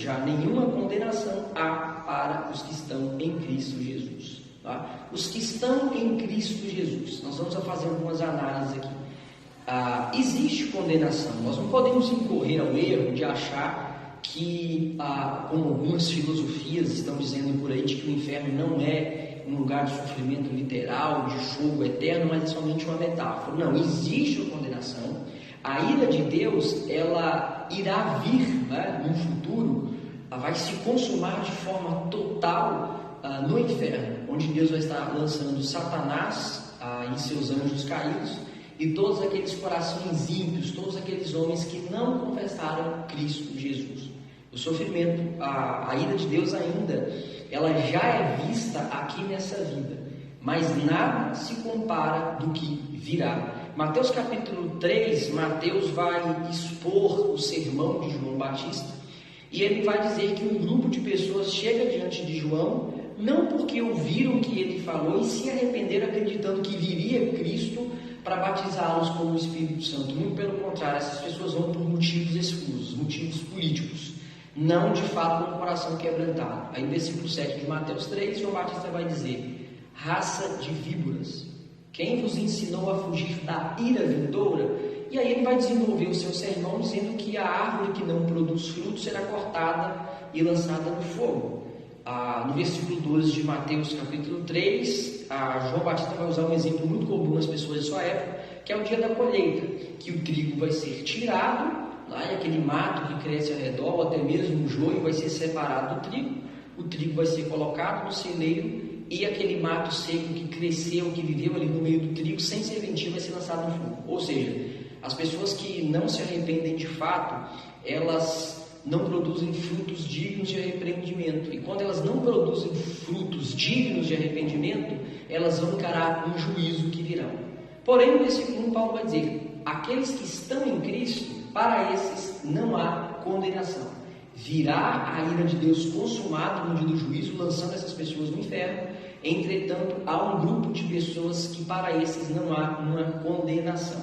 já nenhuma condenação há para os que estão em Cristo Jesus. Tá? Os que estão em Cristo Jesus. Nós vamos fazer algumas análises aqui. Existe condenação. Nós não podemos incorrer ao erro de achar que, como algumas filosofias estão dizendo por aí, de que o inferno não é um lugar de sofrimento literal, de fogo eterno, mas é somente uma metáfora. Não, existe a condenação. A ira de Deus, ela irá vir, né, no futuro, vai se consumar de forma total no inferno, onde Deus vai estar lançando Satanás e seus anjos caídos e todos aqueles corações ímpios, todos aqueles homens que não confessaram Cristo Jesus. O sofrimento, a ira de Deus ainda, ela já é vista aqui nessa vida, mas nada se compara do que virá. Mateus capítulo 3, Mateus vai expor o sermão de João Batista e ele vai dizer que um grupo de pessoas chega diante de João, não porque ouviram o que ele falou e se arrependeram acreditando que viria Cristo para batizá-los com o Espírito Santo. Muito pelo contrário, essas pessoas vão por motivos escusos, motivos políticos, não de fato com o coração quebrantado. Aí no versículo 7 de Mateus 3, João Batista vai dizer: raça de víboras, quem vos ensinou a fugir da ira vindoura? E aí ele vai desenvolver o seu sermão dizendo que a árvore que não produz fruto será cortada e lançada no fogo. No versículo 12 de Mateus capítulo 3, João Batista vai usar um exemplo muito comum nas pessoas de sua época, que é o dia da colheita, que o trigo vai ser tirado, e aquele mato que cresce ao redor, ou até mesmo o joio, vai ser separado do trigo, o trigo vai ser colocado no celeiro, e aquele mato seco que cresceu, que viveu ali no meio do trigo, sem serventia, vai ser lançado no fogo. Ou seja, as pessoas que não se arrependem de fato, elas não produzem frutos dignos de arrependimento. E quando elas não produzem frutos dignos de arrependimento, elas vão encarar um juízo que virá. Porém, no versículo 1, Paulo vai dizer: aqueles que estão em Cristo, para esses não há condenação. Virá a ira de Deus consumada no dia do juízo, lançando essas pessoas no inferno. Entretanto, há um grupo de pessoas que para esses não há uma condenação.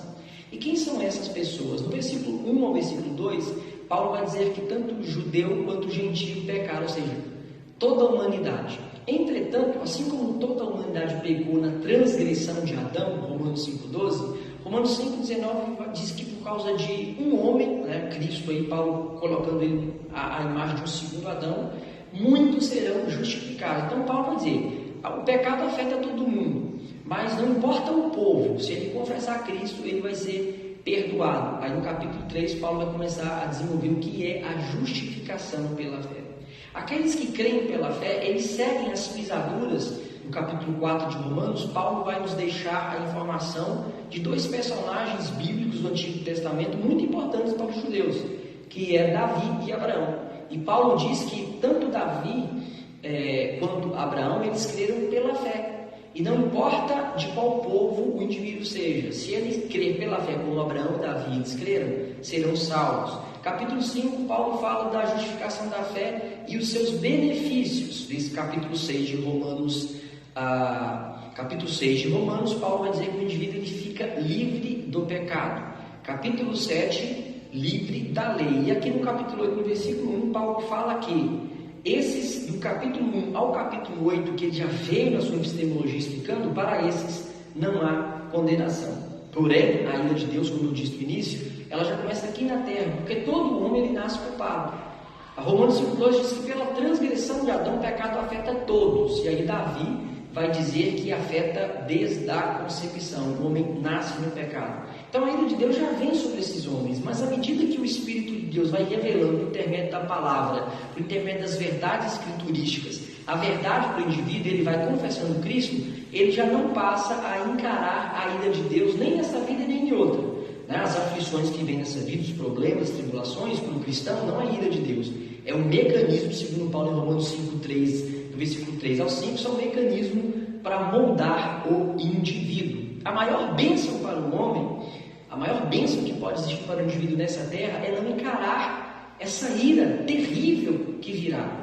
E quem são essas pessoas? No versículo 1 ao versículo 2, Paulo vai dizer que tanto o judeu quanto o gentio pecaram, ou seja, toda a humanidade. Entretanto, assim como toda a humanidade pecou na transgressão de Adão, Romanos 5,12, Romanos 5,19 diz que por causa de um homem, Cristo aí, Paulo colocando ele a imagem de um segundo Adão, muitos serão justificados. Então Paulo vai dizer, o pecado afeta todo mundo, mas não importa o povo, se ele confessar Cristo, ele vai ser perdoado. Aí no capítulo 3, Paulo vai começar a desenvolver o que é a justificação pela fé. Aqueles que creem pela fé, eles seguem as pisaduras. No capítulo 4 de Romanos, Paulo vai nos deixar a informação de dois personagens bíblicos do Antigo Testamento muito importantes para os judeus, que é Davi e Abraão. E Paulo diz que tanto Davi quanto Abraão, eles creram pela fé. E não importa de qual povo o indivíduo seja, se ele crer pela fé como Abraão e Davi eles creram, serão salvos. Capítulo 5, Paulo fala da justificação da fé e os seus benefícios. Nesse capítulo 6 de Romanos, Paulo vai dizer que o indivíduo ele fica livre do pecado. Capítulo 7, livre da lei. E aqui no capítulo 8, no versículo 1, Paulo fala que esses, do capítulo 1 ao capítulo 8, que ele já veio na sua epistemologia explicando, para esses não há condenação. Porém, a ira de Deus, como eu disse no início, ela já começa aqui na terra, porque todo homem ele nasce culpado. A Romanos 5,2 diz que pela transgressão de Adão o pecado afeta todos. E aí Davi vai dizer que afeta desde a concepção. O homem nasce no pecado. Então a ira de Deus já vem sobre esses homens, mas à medida que o Espírito de Deus vai revelando por intermédio da palavra, por intermédio das verdades escriturísticas, a verdade para o indivíduo, ele vai confessando Cristo, ele já não passa a encarar a ira de Deus nem nessa vida nem em outra. As aflições que vêm nessa vida, os problemas, as tribulações, para o cristão não é a ira de Deus, é um mecanismo, segundo Paulo em Romanos 5,3, do versículo 3 ao 5, são um mecanismo para moldar o indivíduo. A maior bênção para o homem, a maior bênção que pode existir para o indivíduo nessa terra é não encarar essa ira terrível que virá.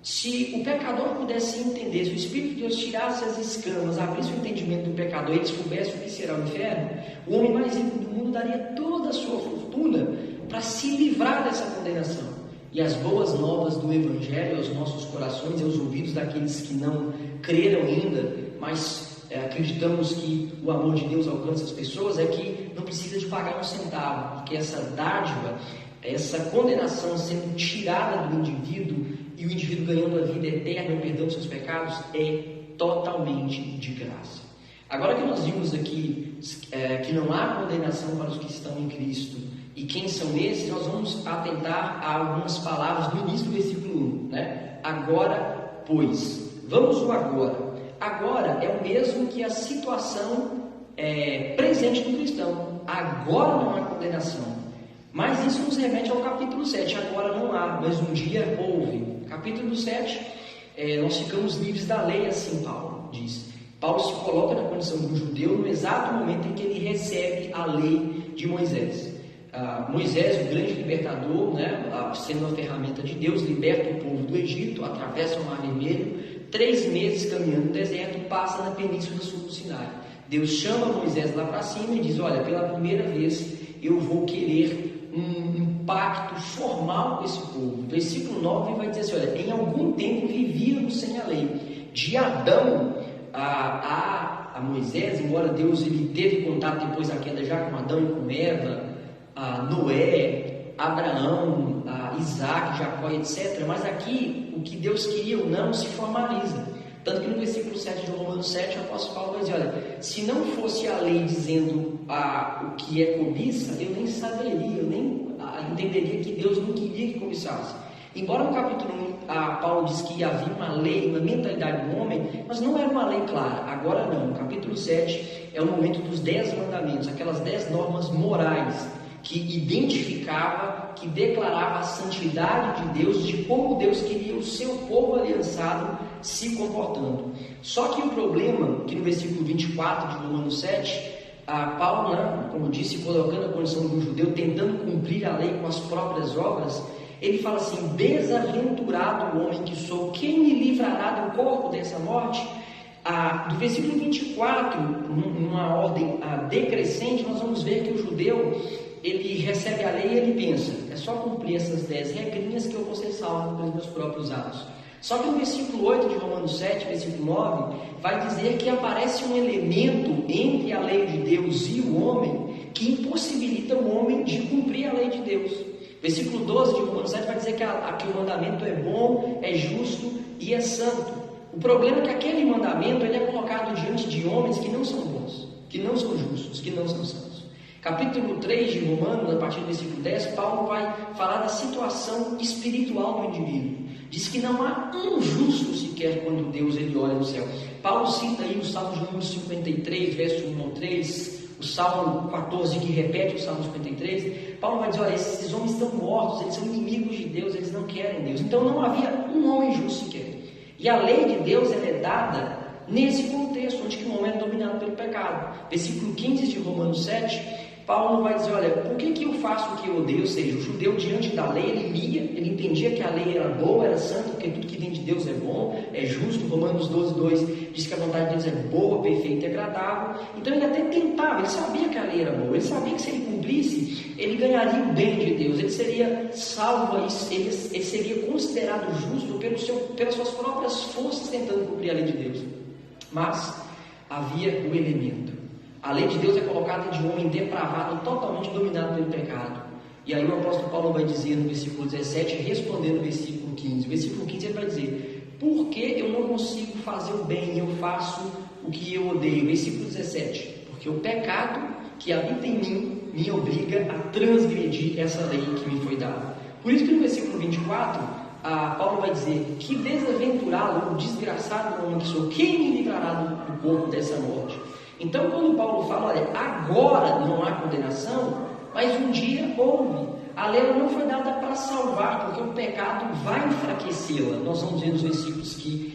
Se o pecador pudesse entender, se o Espírito de Deus tirasse as escamas, abrisse o entendimento do pecador e descobrisse o que será o inferno, o homem mais rico do mundo daria toda a sua fortuna para se livrar dessa condenação. e as boas novas do Evangelho aos nossos corações e aos ouvidos daqueles que não creram ainda, mas acreditamos que o amor de Deus alcança as pessoas, é que não precisa de pagar um centavo, porque essa dádiva, essa condenação sendo tirada do indivíduo e o indivíduo ganhando a vida eterna, o perdão dos seus pecados, é totalmente de graça. Agora que nós vimos aqui que não há condenação para os que estão em Cristo, e quem são esses, nós vamos atentar a algumas palavras no início do versículo 1, né? Agora, pois. Vamos ao agora. Agora é o mesmo que a situação presente do cristão. Agora não há condenação. Mas isso nos remete ao capítulo 7. Agora não há, mas um dia houve. Capítulo 7, nós ficamos livres da lei, assim Paulo diz. Paulo se coloca na condição de um judeu no exato momento em que ele recebe a lei de Moisés. Moisés, o grande libertador, né, sendo uma ferramenta de Deus, liberta o povo do Egito, atravessa o Mar Vermelho, 3 meses caminhando no deserto, passa na península sul do Sinai. Deus chama Moisés lá para cima e diz: olha, pela primeira vez eu vou querer um pacto formal com esse povo. Versículo 9 vai dizer assim: olha, em algum tempo vivíamos sem a lei. De Adão a Moisés, embora Deus ele teve contato depois da queda já com Adão e com Eva, Noé, Abraão, Isaac, Jacó, etc. Mas aqui, o que Deus queria ou não se formaliza. Tanto que no versículo 7 de Romanos 7, o apóstolo Paulo vai dizer: olha, se não fosse a lei dizendo o que é cobiça, eu nem saberia, eu nem entenderia que Deus não queria que cobiçasse. Embora no capítulo 1, Paulo diz que havia uma lei, uma mentalidade do homem, mas não era uma lei clara. Agora não. No capítulo 7 é o momento dos 10 mandamentos, aquelas 10 normas morais que identificava, que declarava a santidade de Deus, de como Deus queria o seu povo aliançado se comportando. Só que o problema, que no versículo 24 de Romanos 7, Paulo, como eu disse, colocando a condição de um judeu, tentando cumprir a lei com as próprias obras, ele fala assim: desaventurado o homem que sou, quem me livrará do corpo dessa morte? Do versículo 24, numa ordem decrescente, nós vamos ver que o judeu, ele recebe a lei e ele pensa: é só cumprir essas 10 regrinhas que eu vou ser salvo pelos meus próprios atos. Só que no versículo 8 de Romanos 7, versículo 9, vai dizer que aparece um elemento entre a lei de Deus e o homem que impossibilita o homem de cumprir a lei de Deus. Versículo 12 de Romanos 7 vai dizer que o mandamento é bom, é justo e é santo. O problema é que aquele mandamento ele é colocado diante de homens que não são bons, que não são justos, que não são santos. Capítulo 3 de Romanos, a partir do versículo 10, Paulo vai falar da situação espiritual do indivíduo. Diz que não há um justo sequer quando Deus ele olha no céu. Paulo cita aí o Salmo de número 53, verso 1 ao 3, o Salmo 14 que repete o Salmo 53. Paulo vai dizer: olha, esses homens estão mortos, eles são inimigos de Deus, eles não querem Deus. Então não havia um homem justo sequer. E a lei de Deus ela é dada nesse contexto, onde que o homem é dominado pelo pecado. Versículo 15 de Romanos 7, Paulo vai dizer: olha, por que eu faço o que eu odeio? Ou seja, o judeu diante da lei, ele lia, ele entendia que a lei era boa, era santa, porque tudo que vem de Deus é bom, é justo. Romanos 12, 2 diz que a vontade de Deus é boa, perfeita e agradável. Então ele até tentava, ele sabia que a lei era boa, ele sabia que se ele cumprisse, ele ganharia o bem de Deus, ele seria salvo, ele seria considerado justo pelas suas próprias forças tentando cumprir a lei de Deus. Mas havia o elemento. A lei de Deus é colocada de um homem depravado, totalmente dominado pelo pecado. E aí o apóstolo Paulo vai dizer no versículo 17, respondendo no versículo 15. O versículo 15 ele vai dizer: por que eu não consigo fazer o bem, eu faço o que eu odeio? Versículo 17, porque o pecado que habita em mim me obriga a transgredir essa lei que me foi dada. Por isso que no versículo 24, Paulo vai dizer: que desaventurado, desgraçado homem que sou, quem me livrará do corpo dessa morte? Então, quando Paulo fala: olha, agora não há condenação, mas um dia houve. A lei não foi dada para salvar, porque o pecado vai enfraquecê-la. Nós vamos ver nos versículos que